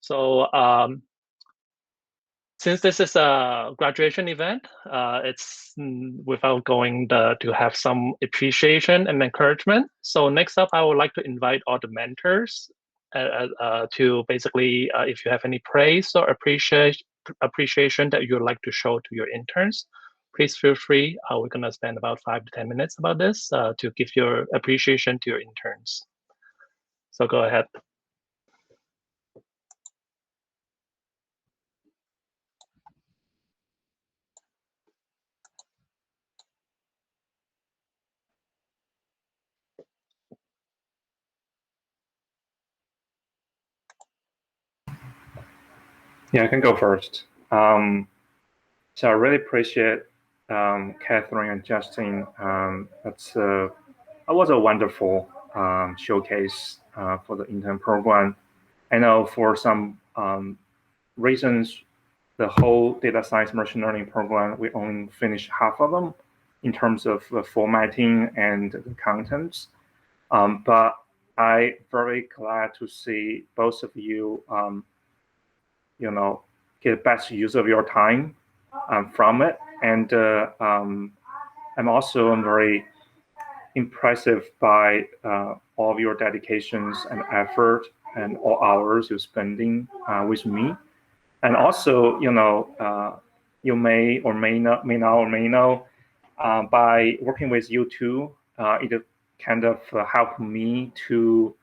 So since this is a graduation event, it's without to have some appreciation and encouragement. So next up, I would like to invite all the mentors to basically, if you have any praise or appreciation that you'd like to show to your interns, please feel free. We're gonna spend about 5 to 10 minutes about this to give your appreciation to your interns. So go ahead. Yeah, I can go first. So I really appreciate Katherine and Justin. It was a wonderful showcase for the intern program. I know for some reasons, the whole data science machine learning program, we only finished half of them in terms of the formatting and the contents. But I very glad to see both of you, get best use of your time from it. And I'm also very impressive by all of your dedications and effort and all hours you're spending with me. And also, you may or may not know by working with you too, it kind of helped me to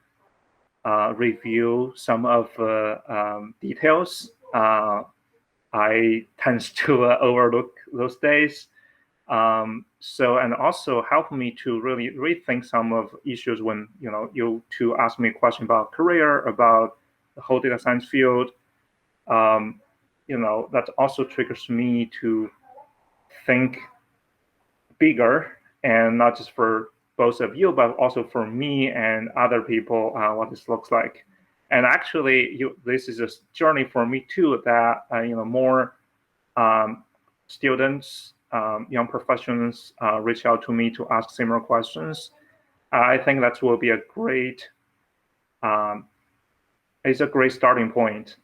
review some of details. I tend to overlook those days. And also help me to really rethink some of issues when you to ask me a question about career, about the whole data science field. That also triggers me to think bigger, and not just for both of you, but also for me and other people, what this looks like. And actually, this is a journey for me too. That more students, young professionals reach out to me to ask similar questions. I think that will be it's a great starting point,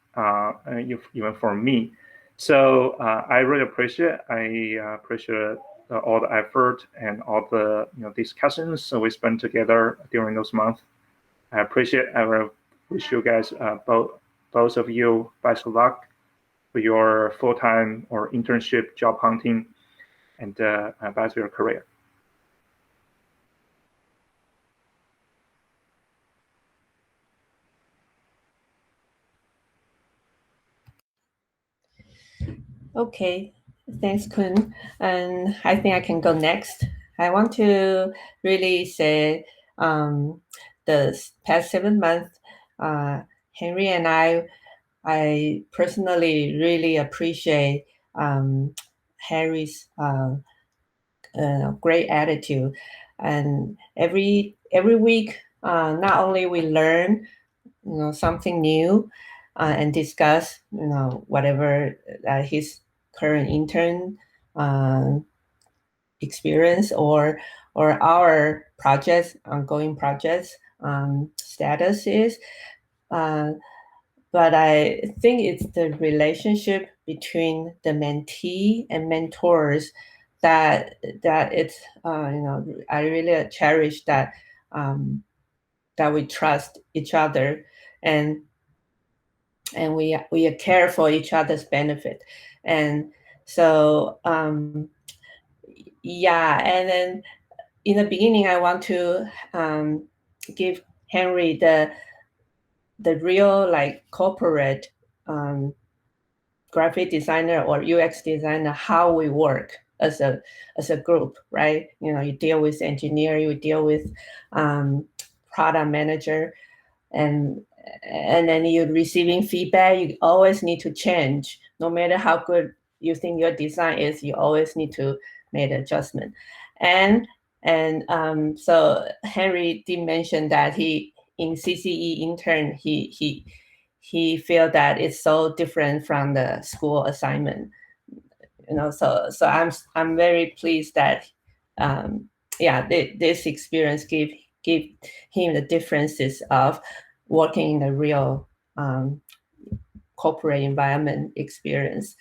even for me. So I really appreciate. I appreciate all the effort and all the discussions we spent together during those months. I appreciate. I will wish you guys both of you best of luck for your full-time or internship job hunting and best for your career. Okay, thanks, Kun. And I think I can go next. I want to really say the past 7 months, Henry and I personally really appreciate Harry's great attitude. And every week, not only we learn something new and discuss whatever his current intern experience or our projects, ongoing projects status is. But I think it's the relationship between the mentee and mentors that it's I really cherish that that we trust each other and we care for each other's benefit. And so yeah, and then in the beginning I want to give Henry the real like corporate graphic designer or UX designer, how we work as a group, right? You deal with engineer, you deal with product manager, and then you're receiving feedback. You always need to change, no matter how good you think your design is. You always need to make an adjustment. And so Henry did mention that he in CCE intern he feel that it's so different from the school assignment. So I'm very pleased that this experience give him the differences of working in the real corporate environment experience.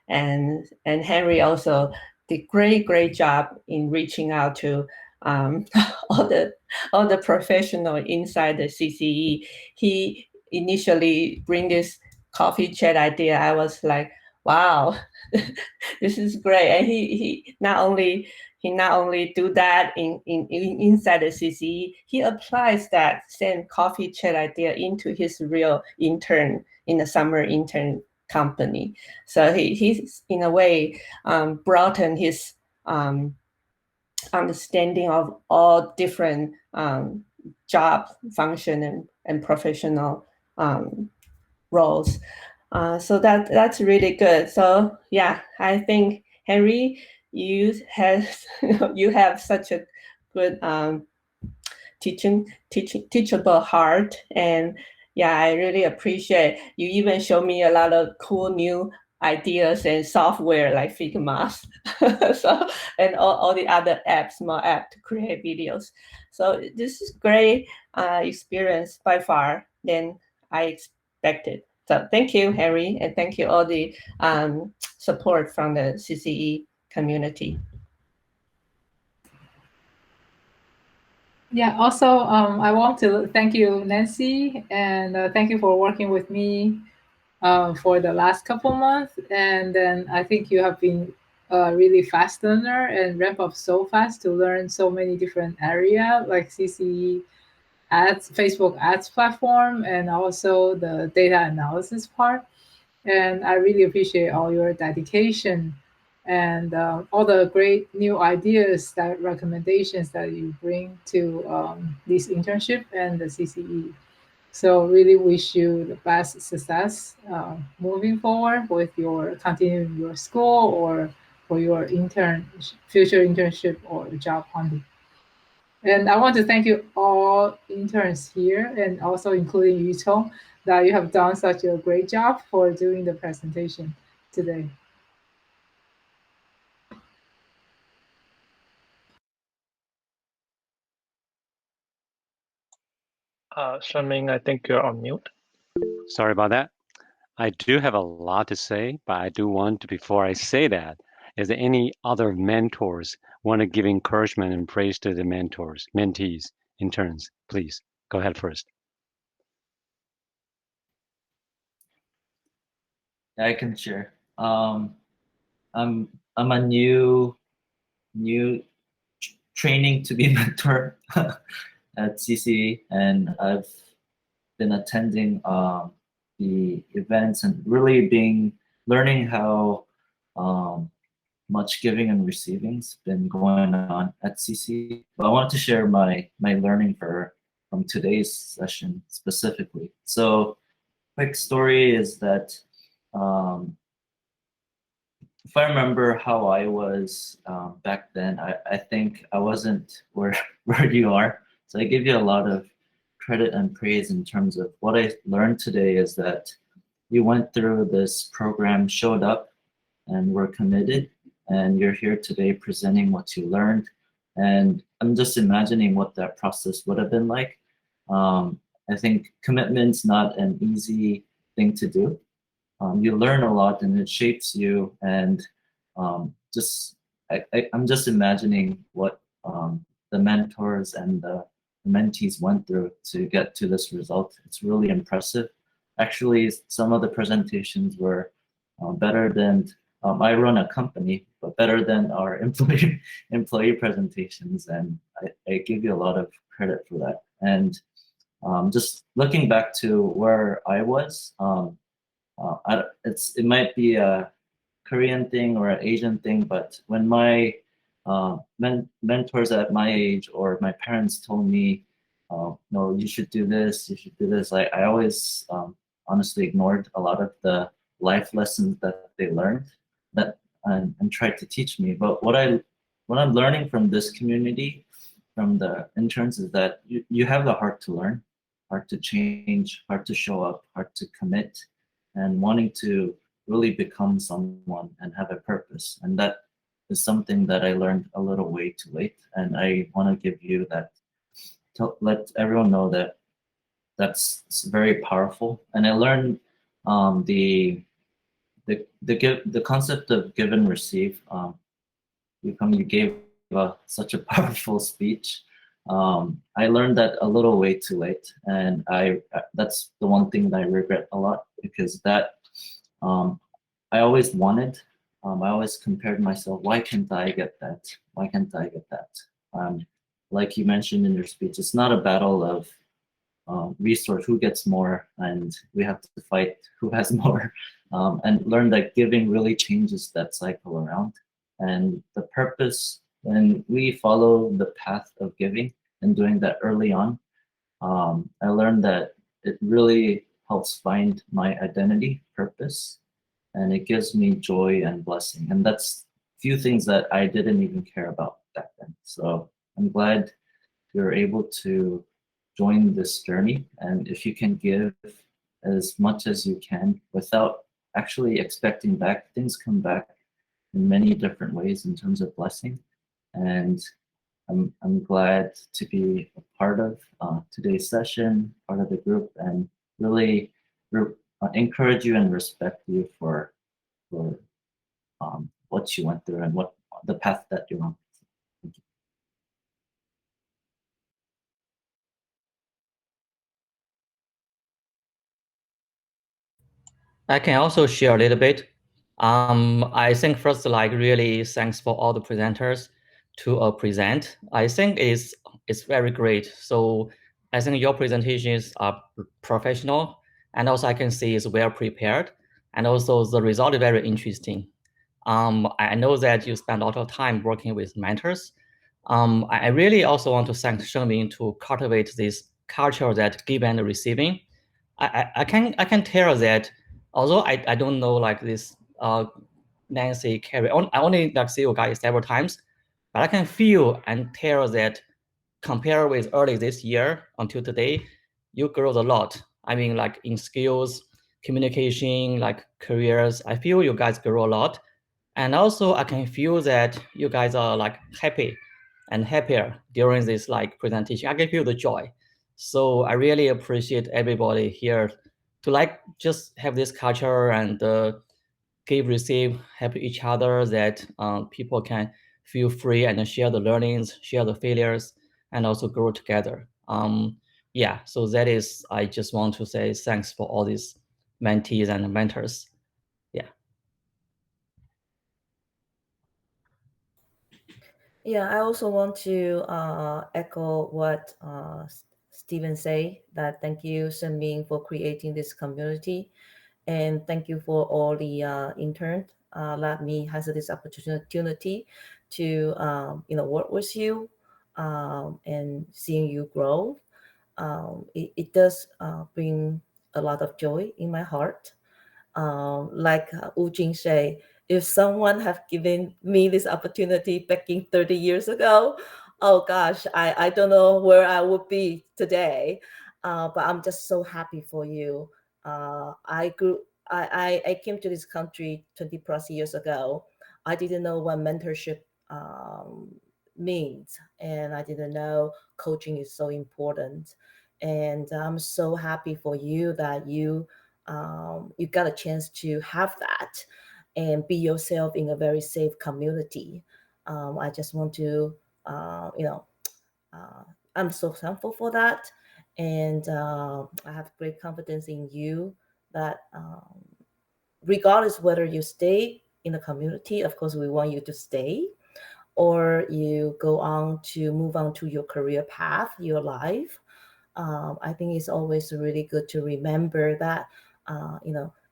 And Henry also did great job in reaching out to all the professional inside the CCE. He initially bring this coffee chat idea. I was like, wow, this is great. And he not only do that inside the CCE, he applies that same coffee chat idea into his real intern in the summer intern company. So he's in a way broadened his understanding of all different job function and professional roles. So that's really good. So yeah, I think Henry, you have such a good teachable heart, and yeah, I really appreciate you even show me a lot of cool new ideas and software like Figma, so and all the other apps, small app to create videos. So this is great experience by far than I expected. So thank you, Harry, and thank you all the support from the CCE community. Yeah, also, I want to thank you, Nancy, and thank you for working with me for the last couple months. And then I think you have been a really fast learner and ramp up so fast to learn so many different areas like CCE ads, Facebook ads platform, and also the data analysis part. And I really appreciate all your dedication and all the great new ideas, that recommendations that you bring to this internship and the CCE. So really wish you the best success moving forward with your continuing your school or for your future internship or job hunting. And I want to thank you all interns here and also including Yucong, that you have done such a great job for doing the presentation today. Shanming, I think you're on mute. Sorry about that. I do have a lot to say, but I do want to, before I say that, is there any other mentors want to give encouragement and praise to the mentees, interns? Please go ahead first. I can share. I'm a new training to be mentor at CCE, and I've been attending the events and really learning how much giving and receiving's been going on at CCE. But I wanted to share my learning from today's session specifically. So, quick story is that if I remember how I was back then, I think I wasn't where you are. So I give you a lot of credit and praise in terms of what I learned today is that you went through this program, showed up, and were committed, and you're here today presenting what you learned. And I'm just imagining what that process would have been like. I think commitment's not an easy thing to do. You learn a lot and it shapes you, and I'm just imagining what the mentors and the mentees went through to get to this result. It's really impressive. Actually, some of the presentations were better than I run a company, but better than our employee presentations, and I give you a lot of credit for that. And just looking back to where I was. It might be a Korean thing or an Asian thing, but when my mentors at my age or my parents told me, no, you should do this, I always honestly ignored a lot of the life lessons that they learned and tried to teach me. But what I'm learning from this community, from the interns, is that you have the heart to learn, heart to change, heart to show up, heart to commit, and wanting to really become someone and have a purpose. And that is something that I learned a little way too late. And I want to give you that, to let everyone know that that's very powerful. And I learned The concept of give and receive. You gave such a powerful speech. I learned that a little way too late, and that's the one thing that I regret a lot, because that I always wanted. I always compared myself. Why can't I get that? Why can't I get that? Like you mentioned in your speech, it's not a battle of resource, who gets more, and we have to fight who has more, and learn that giving really changes that cycle around. And the purpose, when we follow the path of giving and doing that early on, I learned that it really helps find my identity, purpose, and it gives me joy and blessing. And that's few things that I didn't even care about back then. So I'm glad you're able to join this journey. And if you can give as much as you can without actually expecting back, things come back in many different ways in terms of blessing. And I'm glad to be a part of today's session, part of the group, and really encourage you and respect you for what you went through and what the path that you're on. Thank you. I can also share a little bit. I think first, like, really thanks for all the presenters to present. I think it's very great. So I think your presentations are professional, and also I can see it's well prepared, and also the result is very interesting. I know that you spend a lot of time working with mentors. I really also want to thank Shengming to cultivate this culture that give and receiving. I can tell that although I don't know like this Nancy Carey, I only like see you guys several times, but I can feel and tell that compared with early this year until today, you grow a lot. I mean, like in skills, communication, like careers, I feel you guys grow a lot. And also I can feel that you guys are like happy and happier during this like presentation. I can feel the joy. So I really appreciate everybody here to like just have this culture and give, receive, help each other, that people can feel free and share the learnings, share the failures, and also grow together. Yeah, so that is, I just want to say thanks for all these mentees and mentors. Yeah. Yeah, I also want to echo what Stephen say, that thank you, Shenming, for creating this community. And thank you for all the interns. Let me have this opportunity to work with you and seeing you grow. It does bring a lot of joy in my heart. Like Wu Jing say, if someone have given me this opportunity back in 30 years ago, oh gosh, I don't know where I would be today. But I'm just so happy for you. I came to this country 20 plus years ago. I didn't know what mentorship means, and I didn't know coaching is so important. And I'm so happy for you that you got a chance to have that and be yourself in a very safe community. I just want to, I'm so thankful for that. And I have great confidence in you that regardless whether you stay in the community, of course, we want you to stay, or you go on to move on to your career path, your life. I think it's always really good to remember that,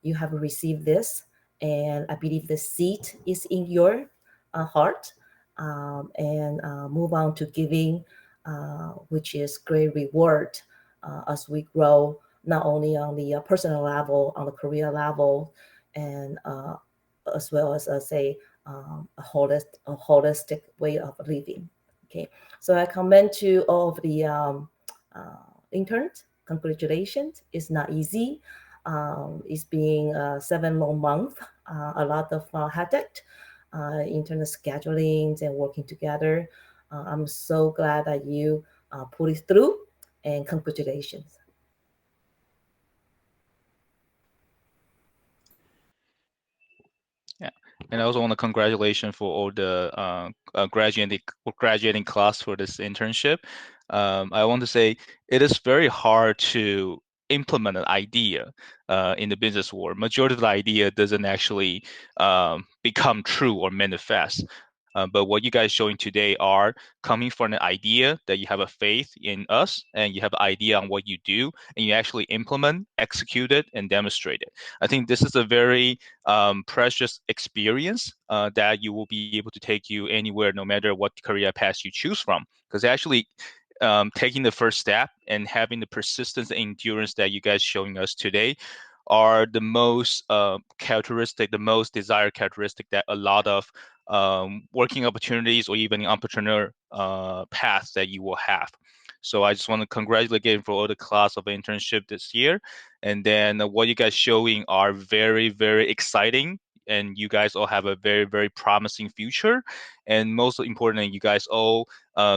you have received this, and I believe the seed is in your heart, and move on to giving, which is great reward as we grow, not only on the personal level, on the career level, and as well as say a holistic way of living. Okay, so I commend to all of the interns. Congratulations. It's not easy. It's been 7 long months, a lot of headache in terms of scheduling and working together. I'm so glad that you pull it through, and congratulations. And I also want to congratulations for all the graduating class for this internship. I want to say it is very hard to implement an idea in the business world. Majority of the idea doesn't actually become true or manifest. But what you guys showing today are coming from an idea that you have a faith in us and you have an idea on what you do and you actually implement, execute it, and demonstrate it. I think this is a very precious experience that you will be able to take you anywhere, no matter what career path you choose from. Because actually, taking the first step and having the persistence and endurance that you guys showing us today are the most characteristic, the most desired characteristic that a lot of working opportunities or even entrepreneur paths that you will have. So I just want to congratulate again for all the class of internship this year. And then what you guys showing are very, very exciting. And you guys all have a very, very promising future. And most importantly, you guys all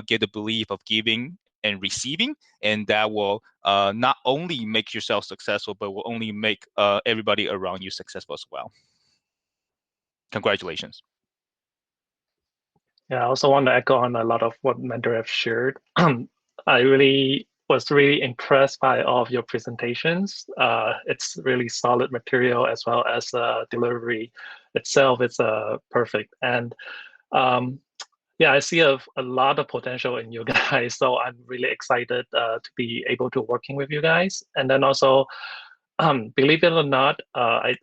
get the belief of giving and receiving, and that will not only make yourself successful, but will only make everybody around you successful as well. Congratulations. Yeah, I also want to echo on a lot of what Mentor have shared. I really was really impressed by all of your presentations. It's really solid material as well as delivery itself. It's perfect. And yeah, I see a lot of potential in you guys. So I'm really excited to be able to working with you guys. And then also, believe it or not, I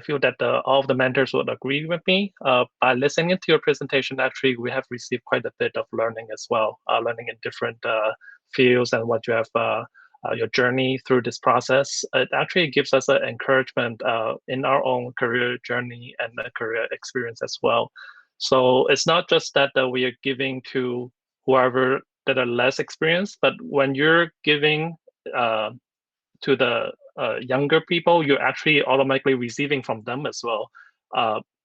feel that all of the mentors would agree with me. By listening to your presentation, actually, we have received quite a bit of learning as well, learning in different fields and what you have, your journey through this process. It actually gives us an encouragement in our own career journey and career experience as well. So it's not just that we are giving to whoever that are less experienced, but when you're giving to the younger people, you're actually automatically receiving from them as well.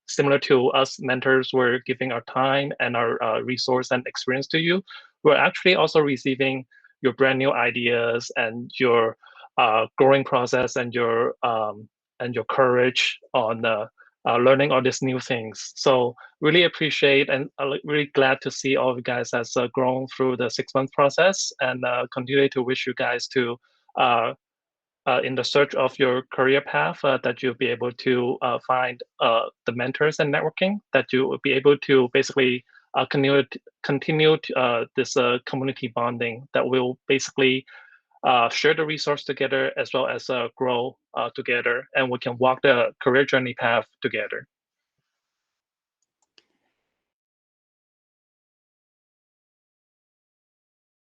Similar to us mentors, we're giving our time and our resource and experience to you. We're actually also receiving your brand new ideas and your growing process and your courage on learning all these new things. So really appreciate and really glad to see all of you guys has grown through the 6 month process, and continue to wish you guys to in the search of your career path, that you'll be able to find the mentors and networking, that you will be able to basically continue this community bonding that will basically share the resource together as well as grow together, and we can walk the career journey path together.